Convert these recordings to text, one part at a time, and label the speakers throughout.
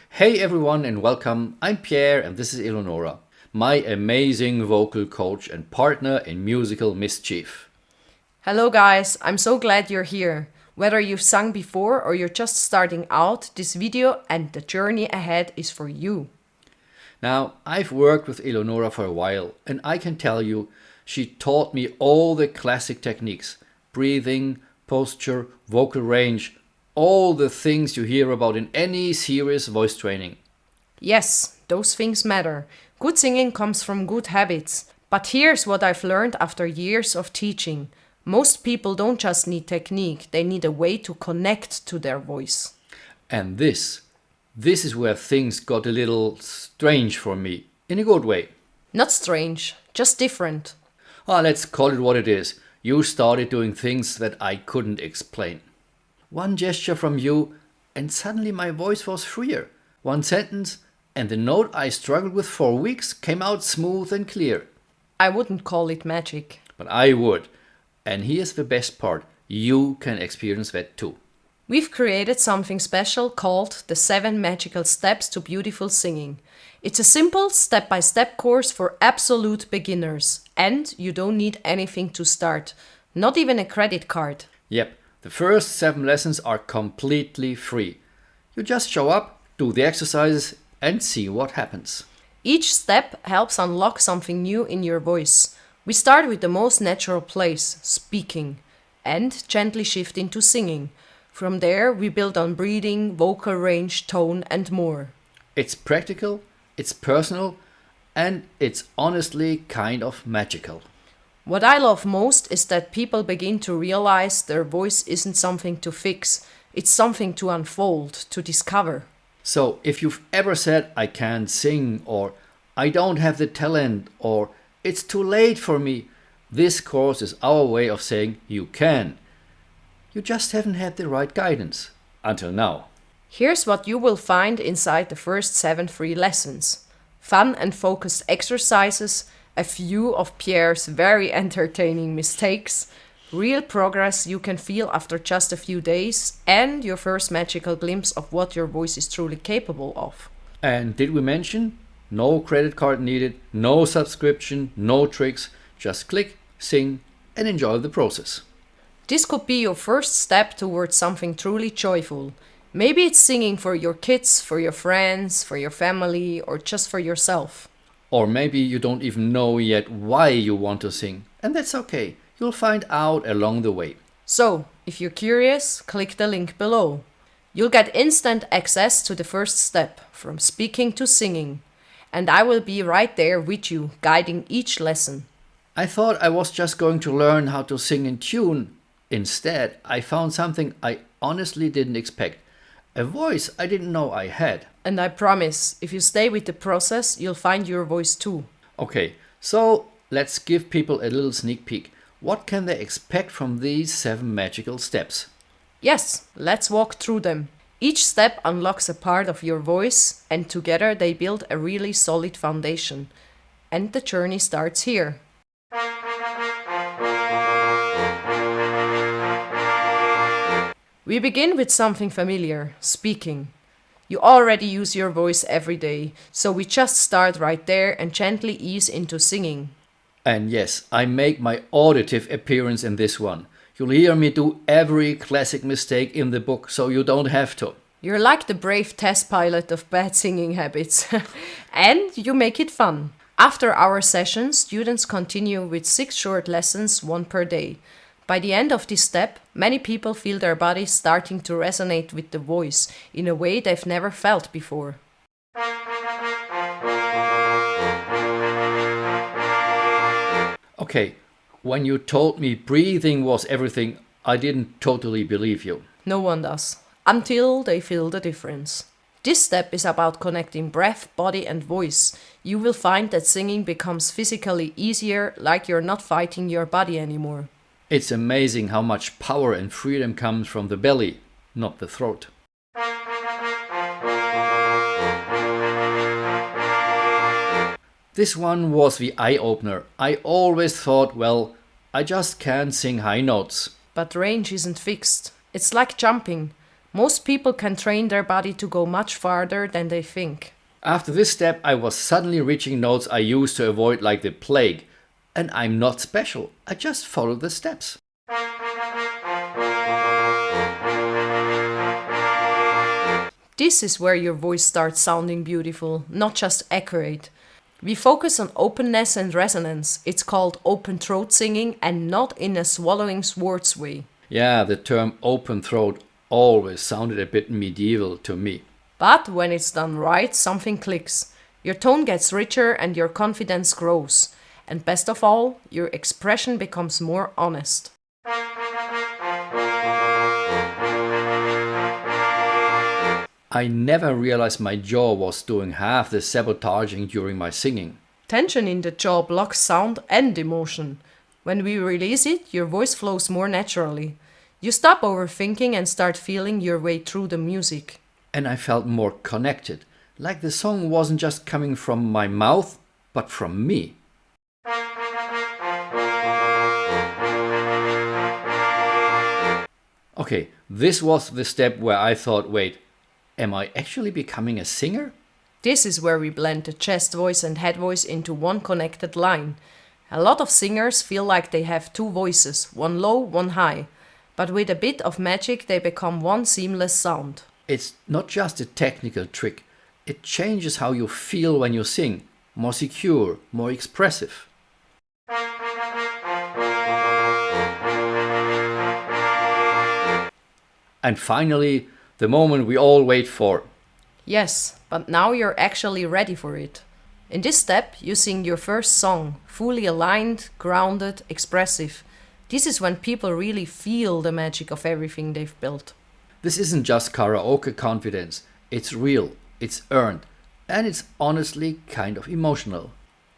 Speaker 1: Hey everyone and welcome. I'm Pierre and this is Eleonora, my amazing vocal coach and partner in musical mischief.
Speaker 2: Hello, guys. I'm so glad you're here. Whether you've sung before or you're just starting out, this video and the journey ahead is for you.
Speaker 1: Now, I've worked with Eleonora for a while and I can tell you she taught me all the classic techniques: breathing, posture, vocal range, all the things you hear about in any serious voice training.
Speaker 2: Yes, those things matter. Good singing comes from good habits. But here's what I've learned after years of teaching. Most people don't just need technique, they need a way to connect to their voice.
Speaker 1: And this is where things got a little strange for me, in a good way.
Speaker 2: Not strange, just different.
Speaker 1: Let's call it what it is. You started doing things that I couldn't explain. One gesture from you, and suddenly my voice was freer. One sentence, and the note I struggled with for weeks came out smooth and clear.
Speaker 2: I wouldn't call it magic.
Speaker 1: But I would. And here's the best part: you can experience that too.
Speaker 2: We've created something special called the 7 Magical Steps to Beautiful Singing. It's a simple step-by-step course for absolute beginners, and you don't need anything to start, not even a credit card.
Speaker 1: Yep, the first 7 lessons are completely free. You just show up, do the exercises, and see what happens.
Speaker 2: Each step helps unlock something new in your voice. We start with the most natural place, speaking, and gently shift into singing. From there, we build on breathing, vocal range, tone, and more.
Speaker 1: It's practical, it's personal, and it's honestly kind of magical.
Speaker 2: What I love most is that people begin to realize their voice isn't something to fix, it's something to unfold, to discover.
Speaker 1: So, if you've ever said, I can't sing, or I don't have the talent, or it's too late for me, this course is our way of saying you can. You just haven't had the right guidance. Until now.
Speaker 2: Here's what you will find inside the first 7 free lessons: fun and focused exercises, a few of Pierre's very entertaining mistakes, real progress you can feel after just a few days, and your first magical glimpse of what your voice is truly capable of.
Speaker 1: And did we mention? No credit card needed, no subscription, no tricks. Just click, sing, and enjoy the process.
Speaker 2: This could be your first step towards something truly joyful. Maybe it's singing for your kids, for your friends, for your family, or just for yourself.
Speaker 1: Or maybe you don't even know yet why you want to sing. And that's okay. You'll find out along the way.
Speaker 2: So, if you're curious, click the link below. You'll get instant access to the first step, from speaking to singing. And I will be right there with you, guiding each lesson.
Speaker 1: I thought I was just going to learn how to sing in tune. Instead, I found something I honestly didn't expect. A voice I didn't know I had.
Speaker 2: And I promise, if you stay with the process, you'll find your voice too.
Speaker 1: Okay, so let's give people a little sneak peek. What can they expect from these 7 magical steps?
Speaker 2: Yes, let's walk through them. Each step unlocks a part of your voice, and together they build a really solid foundation. And the journey starts here. We begin with something familiar: speaking. You already use your voice every day, so we just start right there and gently ease into singing.
Speaker 1: And yes, I make my auditive appearance in this one. You'll hear me do every classic mistake in the book, so you don't have to.
Speaker 2: You're like the brave test pilot of bad singing habits. And you make it fun. After our session, students continue with 6 short lessons, 1 per day. By the end of this step, many people feel their bodies starting to resonate with the voice in a way they've never felt before.
Speaker 1: Okay, when you told me breathing was everything, I didn't totally believe you.
Speaker 2: No one does, until they feel the difference. This step is about connecting breath, body, and voice. You will find that singing becomes physically easier, like you're not fighting your body anymore.
Speaker 1: It's amazing how much power and freedom comes from the belly, not the throat. This one was the eye-opener. I always thought, well, I just can't sing high notes.
Speaker 2: But range isn't fixed. It's like jumping. Most people can train their body to go much farther than they think.
Speaker 1: After this step, I was suddenly reaching notes I used to avoid like the plague. And I'm not special, I just follow the steps.
Speaker 2: This is where your voice starts sounding beautiful, not just accurate. We focus on openness and resonance. It's called open throat singing and not in a swallowing swords way.
Speaker 1: Yeah, the term open throat always sounded a bit medieval to me.
Speaker 2: But when it's done right, something clicks. Your tone gets richer and your confidence grows. And best of all, your expression becomes more honest.
Speaker 1: I never realized my jaw was doing half the sabotaging during my singing.
Speaker 2: Tension in the jaw blocks sound and emotion. When we release it, your voice flows more naturally. You stop overthinking and start feeling your way through the music.
Speaker 1: And I felt more connected, like the song wasn't just coming from my mouth, but from me. Okay, this was the step where I thought, wait, am I actually becoming a singer?
Speaker 2: This is where we blend the chest voice and head voice into one connected line. A lot of singers feel like they have two voices, one low, one high. But with a bit of magic, they become one seamless sound.
Speaker 1: It's not just a technical trick. It changes how you feel when you sing. More secure, more expressive. And finally, the moment we all wait for.
Speaker 2: Yes, but now you're actually ready for it. In this step, you sing your first song, fully aligned, grounded, expressive. This is when people really feel the magic of everything they've built.
Speaker 1: This isn't just karaoke confidence. It's real, it's earned, and it's honestly kind of emotional.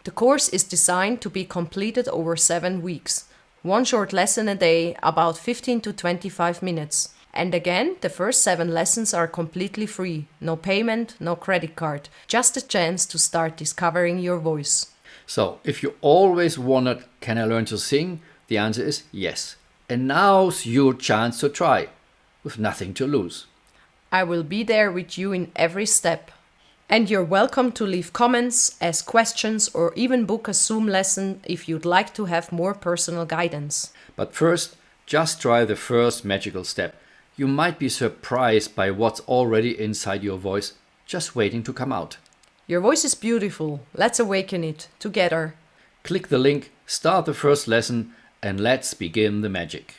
Speaker 2: The course is designed to be completed over 7 weeks. One short lesson a day, about 15 to 25 minutes. And again, the first 7 lessons are completely free. No payment, no credit card. Just a chance to start discovering your voice.
Speaker 1: So, if you always wondered, can I learn to sing? The answer is yes. And now's your chance to try, with nothing to lose.
Speaker 2: I will be there with you in every step. And you're welcome to leave comments, ask questions, or even book a Zoom lesson if you'd like to have more personal guidance.
Speaker 1: But first, just try the first magical step. You might be surprised by what's already inside your voice, just waiting to come out.
Speaker 2: Your voice is beautiful. Let's awaken it together.
Speaker 1: Click the link, start the first lesson, and let's begin the magic.